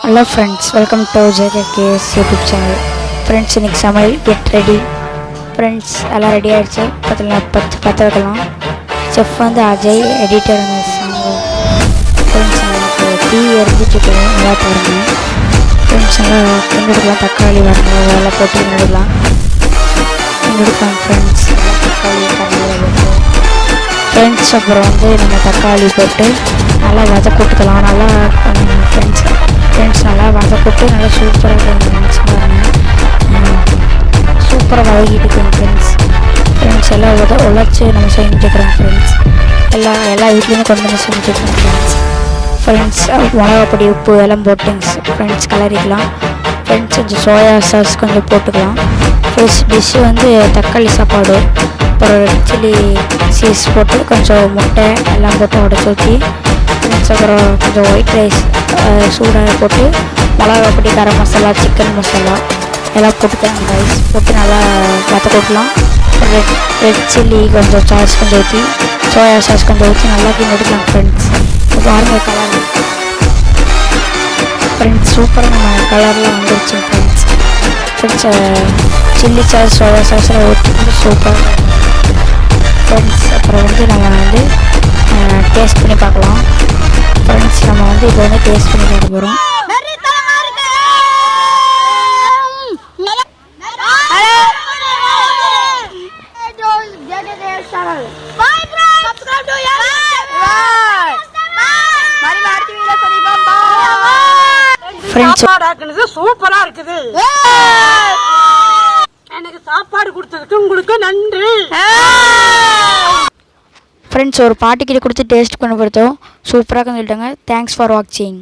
Hello friends, welcome to JKK's YouTube channel. Friends, இன்னைக்கு சமையல் get ready. Friends எல்லாம் ready ஆயிடுச்சு. பத்து வைக்கலாம். செஃப் வந்து அஜய், எடிட்டர் வந்து சாங்கு. ஃப்ரெண்ட்ஸ் நமக்கு டீ எரிஞ்சிட்டு நல்லா பாருங்க. ஃப்ரெண்ட்ஸ் எல்லாம் கிண்டிடலாம், தக்காளி வரணும் அதெல்லாம் போட்டு கிண்டிடலாம் ஃப்ரெண்ட்ஸ். தக்காளி போட்டு ஃப்ரெண்ட்ஸ் அப்புறம் வந்து நம்ம தக்காளி போட்டு நல்லா வதக்கூட்டுக்கலாம். நல்லா ஃப்ரெண்ட்ஸ் நல்லா வதக்கூட்டு நல்லா சூப்பராக நினச்சி பாருங்கள். சூப்பராக வதக்கிட்டுருக்கோம் ஃப்ரெண்ட்ஸ் எல்லாம் உழைச்சி நம்ம செஞ்சுட்டுருக்குறோம் ஃப்ரெண்ட்ஸ். எல்லா வீட்லேயுமே கொண்டு வந்து செஞ்சுட்டுருக்கோம் ஃப்ரெண்ட்ஸ். மிளகாப்பொடி உப்பு எல்லாம் போட்டுங்க ஃப்ரெண்ட்ஸ், கலரிக்கலாம் ஃப்ரெண்ட்ஸ். கொஞ்சம் சோயா சாஸ் கொஞ்சம் போட்டுக்கலாம் ஃப்ரெண்ட்ஸ். டிஷ்ஷு வந்து தக்காளி சாப்பாடு, அப்புறம் ரெட் சில்லி சீஸ் போட்டு கொஞ்சம் முட்டை எல்லாம் போட்டு உடச்சி ஊற்றி ஃப்ரெண்ட்ஸ். அப்புறம் கொஞ்சம் ஒயிட் ரைஸ் சூடாக போட்டு மிளகாப்பொடி, கரம் மசாலா, சிக்கன் மசாலா எல்லாம் போட்டுக்கலாம் ரைஸ் போட்டு நல்லா வதக்கலாம். ரெட் சில்லி கொஞ்சம் சாஸ் கொஞ்சம் ஊற்றி, சோயா சாஸ் கொஞ்சம் ஊற்றி நல்லா கிண்டிக்கலாம் ஃப்ரெண்ட்ஸ். பாருங்கள் கலர் ஃப்ரெண்ட்ஸ், சூப்பராக நம்ம கலர்லாம் வந்துருச்சு ஃப்ரெண்ட்ஸ். சில்லி சாஸ், சோயா சாஸ்லாம் ஊற்றி சூப்பர் ஃப்ரெண்ட்ஸ். அப்புறம் வந்து நம்ம வந்து டேஸ்ட் பண்ணி பார்க்கலாம் ஃப்ரெண்ட்ஸ். நம்ம வந்து இப்போ வந்து டேஸ்ட் பண்ணி பார்க்க போகிறோம். சூப்பரா இருக்குது. எனக்கு சாப்பாடு கொடுத்ததுக்கு உங்களுக்கு நன்றி ஃப்ரெண்ட்ஸ். ஒரு பாட்டிக்கிட்ட கொடுத்து டேஸ்ட் பண்ண பொறுத்தோம் சூப்பராக சொல்லிட்டாங்க. தேங்க்ஸ் ஃபார் வாட்சிங்.